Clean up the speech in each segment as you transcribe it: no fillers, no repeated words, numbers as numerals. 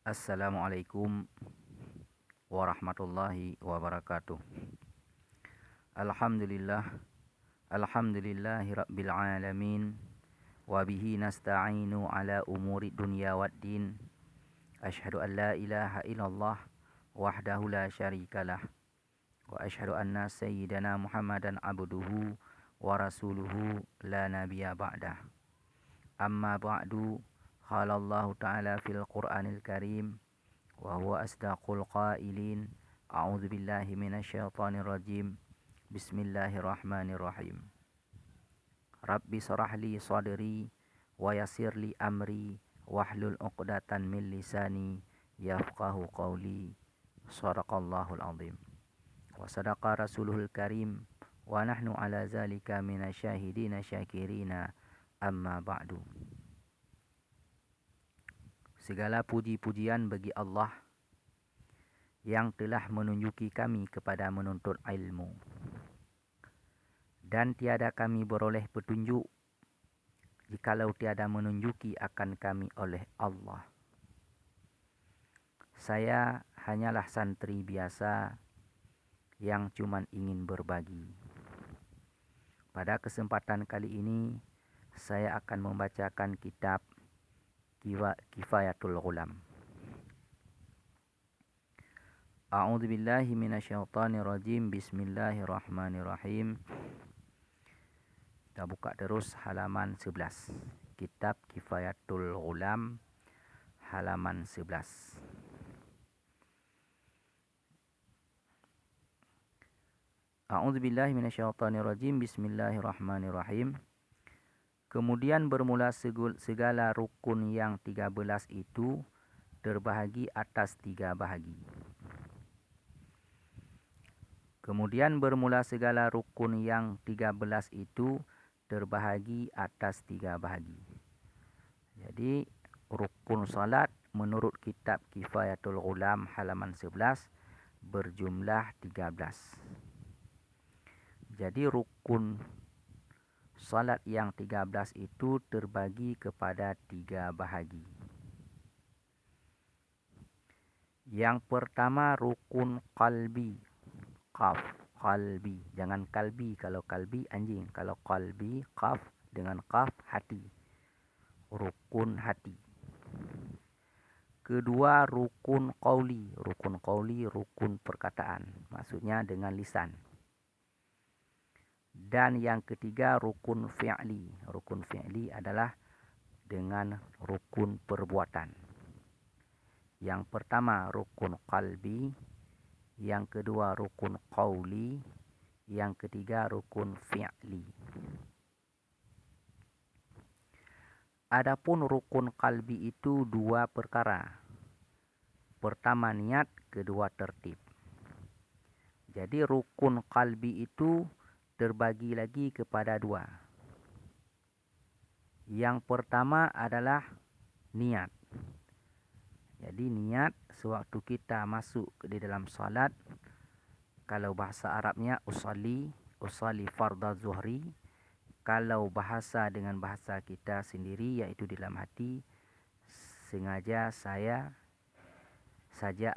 Assalamualaikum warahmatullahi wabarakatuh. Alhamdulillah, alhamdulillahi rabbil alamin. Wa bihi nasta'inu ala umuri dunya waddin. Ashhadu an la ilaha illallah wahdahu la syarikalah. Wa ashhadu anna sayyidana Muhammadan abduhu wa rasuluhu la nabiyya ba'dah. Amma ba'du, qala Allah ta'ala fil Qur'anil Karim wa huwa asdaqul qailin. A'udzu billahi minasyaitonir rajim. Bismillahirrahmanirrahim. Rabbi shrah li sadri wa yassir li amri wahlul 'uqdatan min lisani yafqahu qawli. Shadaqallahul azim. Wa sadaqa rasuluhul karim wa nahnu ala zalika minasyahidina syakirina. Amma ba'du. Segala puji-pujian bagi Allah yang telah menunjuki kami kepada menuntut ilmu, dan tiada kami beroleh petunjuk jikalau tiada menunjuki akan kami oleh Allah. Saya hanyalah santri biasa yang cuman ingin berbagi. Pada kesempatan kali ini saya akan membacakan kitab Kifayatul Ghulam. A'udzu billahi minasyaitonir rajim. Bismillahirrahmanirrahim. Kita buka terus halaman 11. Kitab Kifayatul Ghulam halaman 11. A'udzu billahi minasyaitonir rajim. Bismillahirrahmanirrahim. Kemudian bermula segala rukun yang 13 itu terbahagi atas 3 bahagi. Kemudian bermula segala rukun yang 13 itu terbahagi atas 3 bahagi. Jadi rukun salat menurut kitab Kifayatul Ghulam halaman 11 berjumlah 13. Jadi rukun salat yang 13 itu terbagi kepada 3 bahagi. Yang pertama rukun qalbi. Qaf, qalbi. Jangan kalbi. Kalau kalbi anjing. Kalau qalbi, qaf dengan qaf hati. Rukun hati. Kedua rukun qauli. Rukun qauli, rukun perkataan. Maksudnya dengan lisan. Dan yang ketiga rukun fi'li. Rukun fi'li adalah dengan rukun perbuatan. Yang pertama rukun qalbi, yang kedua rukun qauli, yang ketiga rukun fi'li. Adapun rukun qalbi itu 2 perkara. Pertama niat, kedua tertib. Jadi rukun qalbi itu terbagi lagi kepada 2. Yang pertama adalah niat. Jadi niat sewaktu kita masuk di dalam salat, kalau bahasa Arabnya usalli fardhu zuhri. Kalau bahasa dengan bahasa kita sendiri iaitu di dalam hati, sengaja saja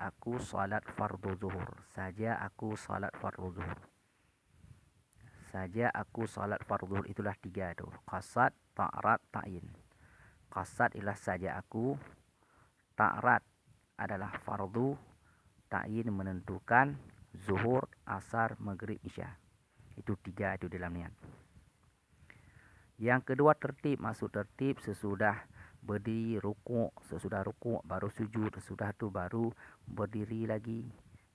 aku salat fardhu zuhur. Saja aku salat fardhu zuhur. Saja aku salat fardhu zuhur, itulah 3 tu. Qasad, ta'rad, ta'yin. Qasad ialah saja aku. Ta'rad adalah fardu. Ta'yin menentukan. Zuhur, asar, maghrib, isya. Itu 3 itu dalam niat. Yang kedua tertib. Maksud tertib sesudah berdiri rukuk, sesudah rukuk baru sujud, sesudah tu baru berdiri lagi.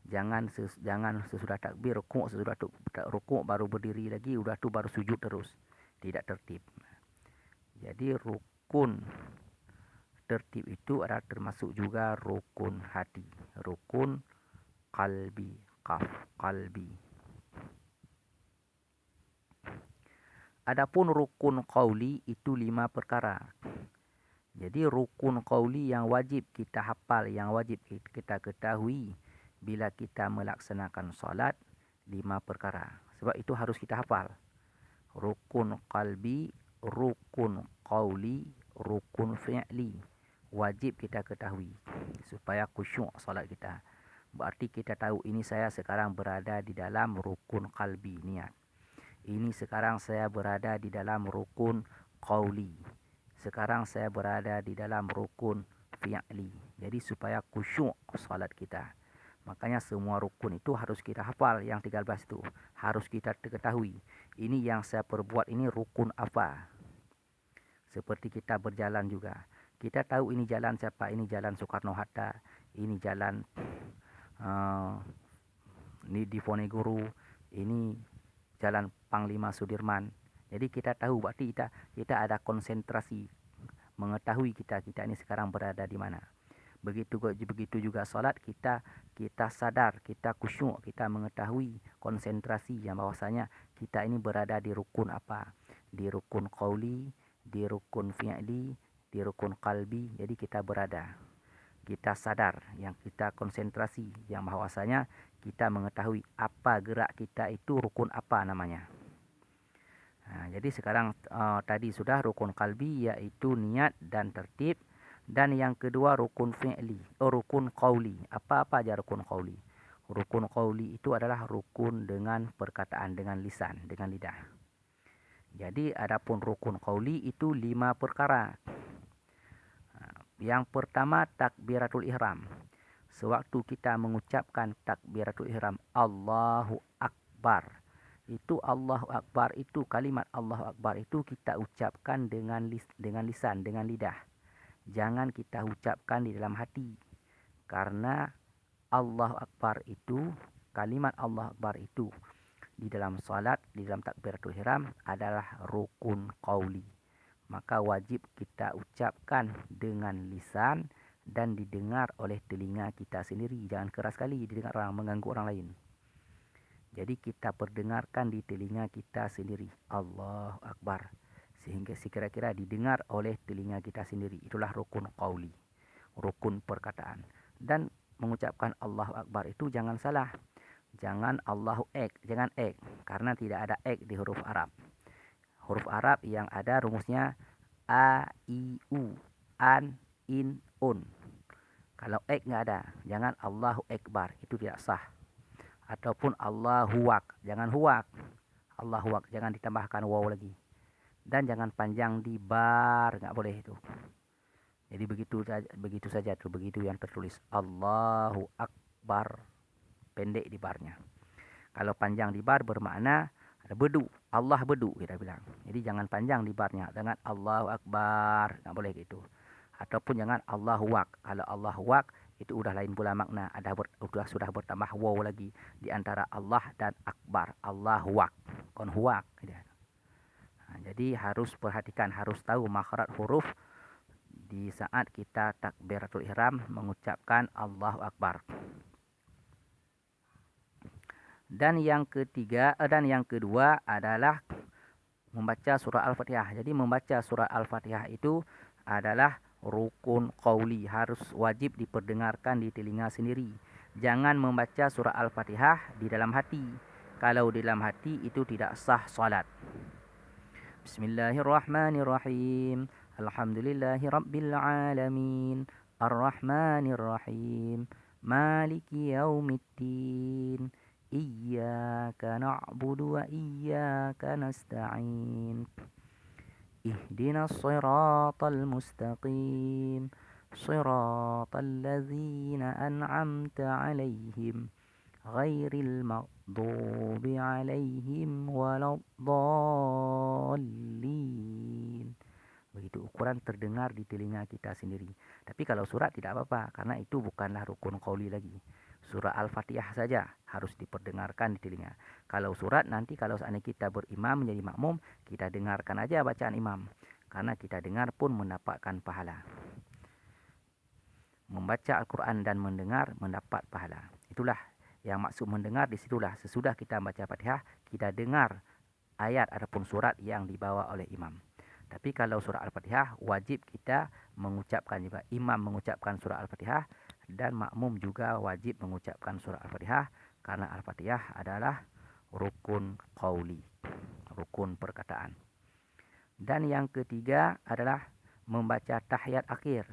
Jangan sesudah takbir rukuk, sesudah rukuk baru berdiri lagi, udah tu baru sujud terus. Tidak tertib. Jadi rukun tertib itu adalah termasuk juga rukun hati. Rukun qalbi. Qaf, qalbi. Adapun rukun qauli itu 5 perkara. Jadi rukun qauli yang wajib kita hafal, yang wajib kita ketahui bila kita melaksanakan solat, 5 perkara. Sebab itu harus kita hafal. Rukun qalbi, rukun qauli, rukun fi'li. wajib kita ketahui supaya khusyuk solat kita. Berarti kita tahu ini saya sekarang berada di dalam rukun qalbi, niat. Ini sekarang saya berada di dalam rukun qauli. Sekarang saya berada di dalam rukun fi'li. Jadi supaya khusyuk solat kita. Makanya semua rukun itu harus kita hafal, yang 13 itu. Harus kita ketahui. Ini yang saya perbuat ini rukun apa. Seperti kita berjalan juga. Kita tahu ini jalan siapa, ini jalan Soekarno-Hatta, ini jalan ini di Ponegoro, ini jalan Panglima Sudirman. Jadi kita tahu, berarti kita ada konsentrasi mengetahui kita ini sekarang berada di mana. Begitu juga salat, kita sadar, kita khusyuk, kita mengetahui konsentrasi yang bahwasanya kita ini berada di rukun apa, di rukun qauli, di rukun fi'li, di rukun qalbi. Jadi kita sadar, yang kita konsentrasi, yang bahwasanya kita mengetahui apa gerak kita itu rukun apa namanya. Nah, jadi sekarang tadi sudah rukun qalbi, yaitu niat dan tertib. Dan yang kedua rukun fi'li, rukun qauli. Apa aja rukun qauli? Rukun qauli itu adalah rukun dengan perkataan, dengan lisan, dengan lidah. Jadi adapun rukun qauli itu 5 perkara. Yang pertama takbiratul ihram. Sewaktu kita mengucapkan takbiratul ihram, Allahu Akbar. Itu Allahu Akbar itu, kalimat Allahu Akbar itu kita ucapkan dengan lisan, dengan lidah. Jangan kita ucapkan di dalam hati. Karena Allahu Akbar itu, kalimat Allahu Akbar itu di dalam salat, di dalam takbiratul ihram adalah rukun qauli. Maka wajib kita ucapkan dengan lisan dan didengar oleh telinga kita sendiri. Jangan keras sekali didengar orang, mengganggu orang lain. Jadi kita perdengarkan di telinga kita sendiri, Allahu Akbar, sehingga sekira-kira didengar oleh telinga kita sendiri. Itulah rukun qauli, rukun perkataan. Dan mengucapkan Allahu Akbar itu jangan salah. Jangan Allahu ek, jangan ek, karena tidak ada ek di huruf Arab. Huruf Arab yang ada rumusnya a, i, u, an, in, un. Kalau ek nggak ada, jangan Allahu Akbar, itu tidak sah. Ataupun Allahu Wak, jangan huwak. Allahu Wak, jangan ditambahkan waw lagi. Dan jangan panjang di bar, nggak boleh itu. Jadi begitu saja tuh, begitu yang tertulis Allahu Akbar, pendek di barnya. Kalau panjang di bar bermakna ada bedu, Allah bedu kita bilang. Jadi jangan panjang di barnya, dengan Allahu Akbar, nggak boleh gitu. Ataupun jangan Allahu Wak. Kalau Allahu Wak itu udah lain pula makna, sudah bertambah waw lagi di antara Allah dan Akbar. Allahu Wak, kon huwak. Nah, jadi harus perhatikan, harus tahu makhraj huruf di saat kita takbiratul ihram mengucapkan Allahu Akbar. Dan yang kedua adalah membaca surah Al-Fatihah. Jadi membaca surah Al-Fatihah itu adalah rukun qauli, harus wajib diperdengarkan di telinga sendiri. Jangan membaca surah Al-Fatihah di dalam hati. Kalau di dalam hati itu tidak sah salat. Bismillahirrahmanirrahim. Alhamdulillahi rabbil alamin. Ar-Rahmanir-Rahim. Maliki yaumiddin. Iyyaka na'budu wa iyyaka nasta'in. Ihdinas siratal mustaqim. Siratal ladzina an'amta 'alaihim ghairil maghdubi 'alaihim waladdallin. Begitu ukuran terdengar di telinga kita sendiri. Tapi kalau surat tidak apa-apa, karena itu bukanlah rukun qauli lagi. Surah Al-Fatihah saja harus diperdengarkan di telinga. Kalau surat nanti kalau seandainya kita berimam menjadi makmum, kita dengarkan aja bacaan imam. Karena kita dengar pun mendapatkan pahala. Membaca Al-Quran dan mendengar mendapat pahala. Itulah yang maksud mendengar, disitulah sesudah kita baca Fatihah, kita dengar ayat ataupun surat yang dibawa oleh imam. Tapi kalau surah Al-Fatihah wajib kita mengucapkan juga. Imam mengucapkan surah Al-Fatihah dan makmum juga wajib mengucapkan surah Al-Fatihah, karena Al-Fatihah adalah rukun qauli, rukun perkataan. Dan yang ketiga adalah membaca tahiyat akhir.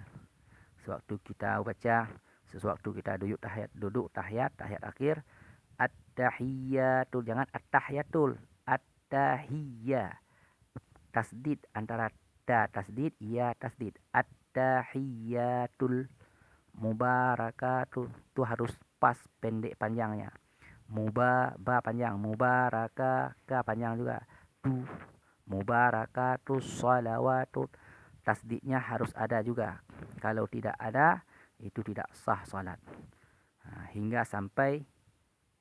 sewaktu kita baca, sewaktu kita duduk tahiyat akhir, at-tahiyatul, jangan at-tahiyatul, at-tahiyya, tasdid antara ta tasdid, ya tasdid, at-tahiyatul mubarakatuh, itu harus pas, pendek panjangnya. Ba panjang, mubaraka, ka panjang juga, tu mubarakatus salawatut, tasdidnya harus ada juga. Kalau tidak ada, itu tidak sah salat. Hingga sampai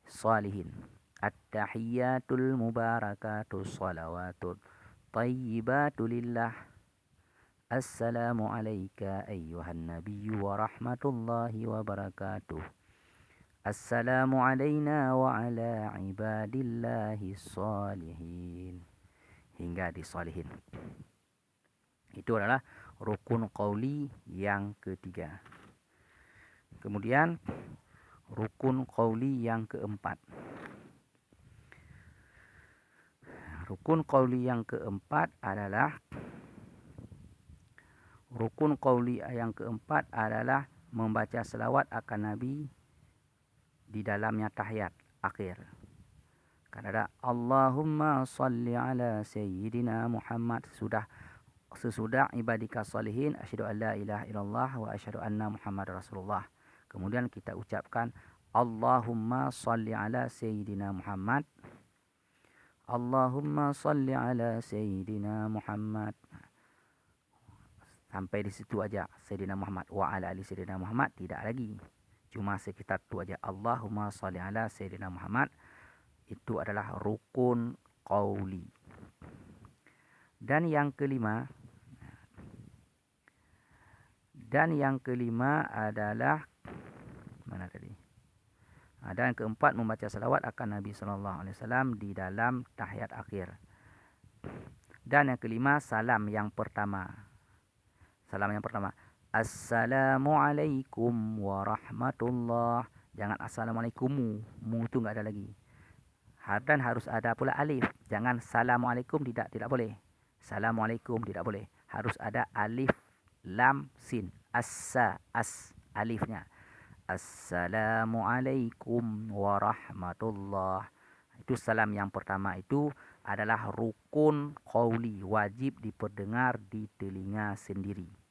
salihin. At-tahiyyatul mubarakatus salawatut thayyibatu lillah. Assalamu alayka ayyuhan nabiyyu wa rahmatullahi wa barakatuh. Assalamu alayna wa ala ibadillahi salihin. Hingga di salihin. Itu adalah rukun qauli yang ketiga. Kemudian rukun qauli yang keempat. Rukun qauli yang keempat adalah membaca selawat akan Nabi di dalamnya tahiyat akhir. Kan ada Allahumma salli ala sayyidina Muhammad, sesudah ibadika salihin asyhadu an la ilaha illallah wa asyhadu anna Muhammad Rasulullah. Kemudian kita ucapkan Allahumma salli ala sayyidina Muhammad. Allahumma salli ala sayyidina Muhammad. Sampai di situ aja, Sayyidina Muhammad wa ala ali Sayyidina Muhammad, tidak lagi. Cuma sekitar itu aja, Allahumma shalli ala Sayyidina Muhammad. Itu adalah rukun qauli. Dan yang kelima adalah mana tadi? Dan keempat, membaca salawat akan Nabi SAW di dalam tahiyat akhir. Dan yang kelima, salam yang pertama. Assalamualaikum warahmatullah. Jangan assalamualaikum, mu itu enggak ada lagi. Dan harus ada pula alif. Jangan assalamualaikum, tidak boleh. Assalamualaikum tidak boleh. Harus ada alif, lam, sin. Alifnya. Assalamualaikum warahmatullah. Itu salam yang pertama, itu adalah rukun qauli, wajib diperdengar di telinga sendiri.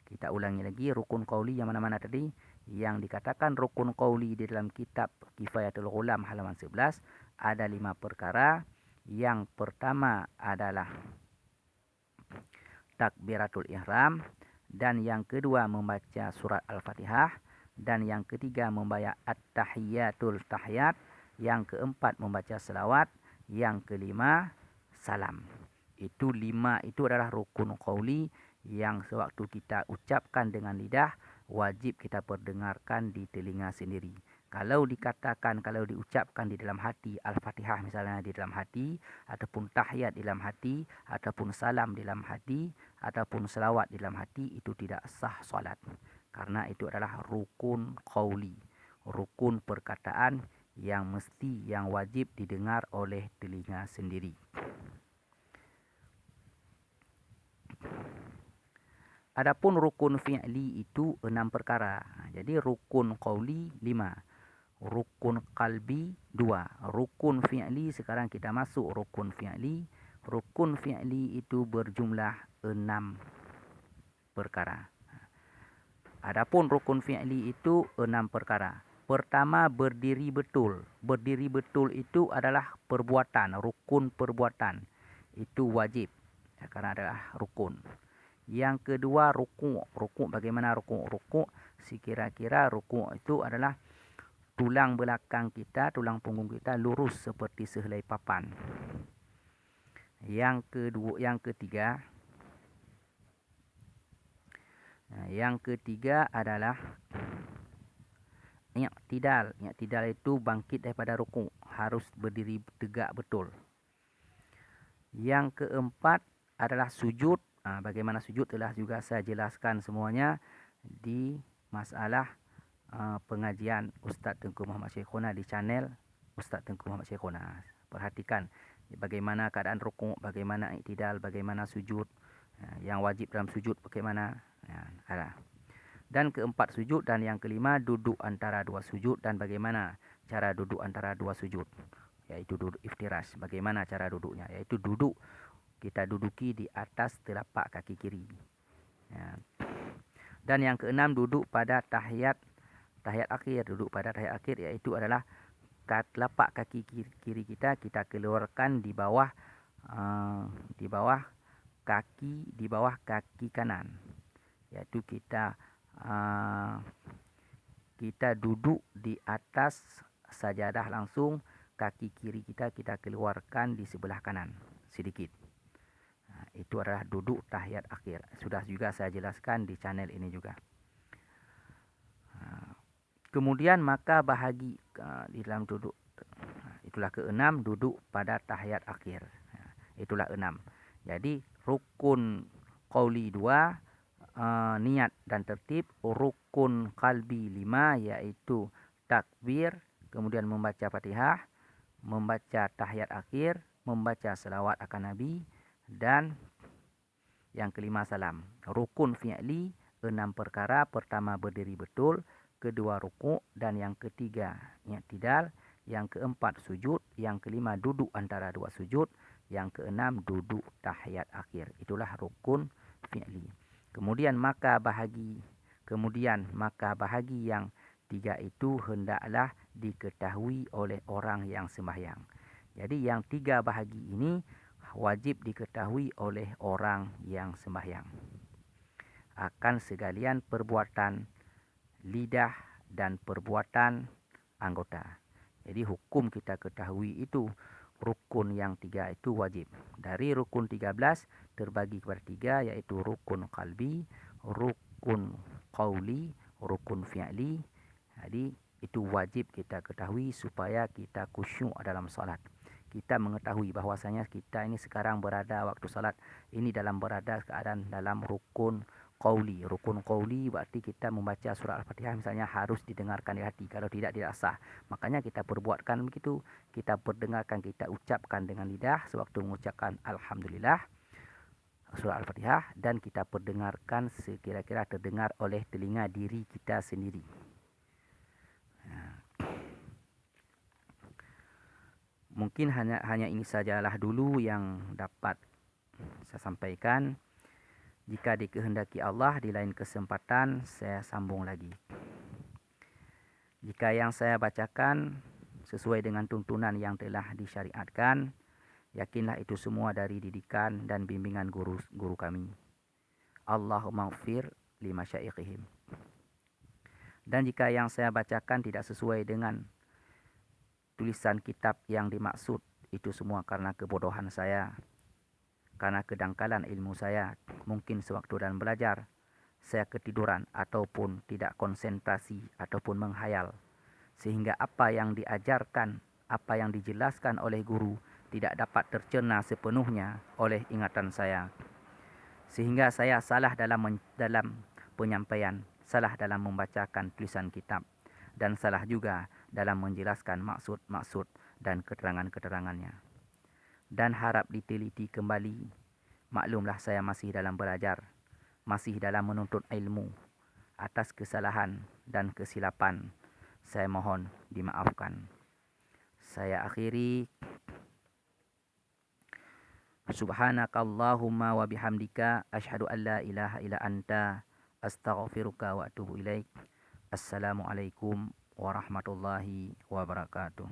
Kita ulangi lagi, rukun qauli yang mana-mana tadi? Yang dikatakan rukun qauli di dalam kitab Kifayatul Ghulam halaman 11 ada 5 perkara. Yang pertama adalah takbiratul ihram, dan yang kedua membaca surat Al-Fatihah, dan yang ketiga membaca at-tahiyyatul tahiyat, yang keempat membaca selawat, yang kelima salam. Itu 5, itu adalah rukun qauli yang sewaktu kita ucapkan dengan lidah wajib kita perdengarkan di telinga sendiri. Kalau diucapkan di dalam hati, Al-Fatihah misalnya di dalam hati, ataupun tahiyat di dalam hati, ataupun salam di dalam hati, ataupun selawat di dalam hati, itu tidak sah salat. Karena itu adalah rukun qauli, rukun perkataan yang wajib didengar oleh telinga sendiri. Adapun rukun fi'li itu 6 perkara. Jadi rukun qauli 5, rukun qalbi 2, rukun fi'li. Sekarang kita masuk rukun fi'li. Rukun fi'li itu berjumlah 6 perkara. Adapun rukun fi'li itu 6 perkara. Pertama, berdiri betul. Berdiri betul itu adalah perbuatan, rukun perbuatan. Itu wajib, karena adalah rukun. Yang kedua, rukuk. Rukuk bagaimana rukuk? Rukuk sekira-kira rukuk itu adalah tulang belakang kita, tulang punggung kita lurus seperti sehelai papan. Yang ketiga adalah i'tidal. I'tidal itu bangkit daripada rukuk, harus berdiri tegak betul. Yang keempat adalah sujud. Bagaimana sujud telah juga saya jelaskan semuanya di masalah pengajian Ustaz Tengku Muhammad Syekhona di channel Ustaz Tengku Muhammad Syekhona. Perhatikan bagaimana keadaan rukuk, bagaimana i'tidal, bagaimana sujud, yang wajib dalam sujud bagaimana. Dan keempat sujud, dan yang kelima duduk antara dua sujud dan bagaimana cara duduk antara dua sujud, yaitu duduk iftirash. Bagaimana cara duduknya, yaitu duduk, kita duduki di atas telapak kaki kiri. Ya. Dan yang keenam duduk pada tahiyat akhir. Duduk pada tahiyat akhir iaitu adalah telapak kaki kiri kita keluarkan di bawah kaki kanan, iaitu kita duduk di atas sajadah langsung, kaki kiri kita keluarkan di sebelah kanan sedikit. Itu adalah duduk tahiyat akhir. Sudah juga saya jelaskan di channel ini juga. Kemudian maka bahagi di dalam duduk, itulah keenam, duduk pada tahiyat akhir. Itulah 6. Jadi rukun qauli 2, niat dan tertib. Rukun qalbi 5, yaitu takbir, kemudian membaca Fatihah, membaca tahiyat akhir, membaca selawat akan Nabi, dan yang kelima salam. Rukun fi'li 6 perkara. Pertama berdiri betul, kedua rukuk, dan yang ketiga i'tidal, yang keempat sujud, yang kelima duduk antara dua sujud, yang keenam duduk tahiyat akhir. Itulah rukun fi'li. Kemudian maka bahagi yang 3 itu hendaklah diketahui oleh orang yang sembahyang. Jadi yang 3 bahagi ini wajib diketahui oleh orang yang sembahyang akan segalian perbuatan lidah dan perbuatan anggota. Jadi hukum kita ketahui itu rukun yang 3 itu wajib. Dari rukun 13 terbagi kepada 3, yaitu rukun qalbi, rukun qauli, rukun fi'li. Jadi itu wajib kita ketahui supaya kita khusyuk dalam salat. Kita mengetahui bahwasanya kita ini sekarang berada waktu salat ini berada keadaan dalam rukun qauli. Rukun qauli berarti kita membaca surah Al-Fatihah misalnya harus didengarkan di hati. Kalau tidak sah. Makanya kita perbuatkan begitu. Kita perdengarkan, kita ucapkan dengan lidah sewaktu mengucapkan Alhamdulillah surah Al-Fatihah, dan kita perdengarkan sekira-kira terdengar oleh telinga diri kita sendiri. Mungkin hanya ini sajalah dulu yang dapat saya sampaikan. Jika dikehendaki Allah, di lain kesempatan saya sambung lagi. Jika yang saya bacakan sesuai dengan tuntunan yang telah disyariatkan, yakinlah itu semua dari didikan dan bimbingan guru kami. Allahumma ighfir li masyaikhihim. Dan jika yang saya bacakan tidak sesuai dengan tulisan kitab yang dimaksud, itu semua karena kebodohan saya, karena kedangkalan ilmu saya. Mungkin sewaktu dan belajar saya ketiduran ataupun tidak konsentrasi ataupun menghayal, sehingga apa yang diajarkan, apa yang dijelaskan oleh guru tidak dapat tercerna sepenuhnya oleh ingatan saya, sehingga saya salah dalam penyampaian, salah dalam membacakan tulisan kitab, dan salah juga dalam menjelaskan maksud-maksud dan keterangan-keterangannya. Dan harap diteliti kembali. Maklumlah saya masih dalam belajar, masih dalam menuntut ilmu. Atas kesalahan dan kesilapan, saya mohon dimaafkan. Saya akhiri. Subhanakallahumma wa bihamdika asyhadu an la ilaha illa anta astaghfiruka wa atubu ilaik. Assalamualaikum warahmatullahi wabarakatuh.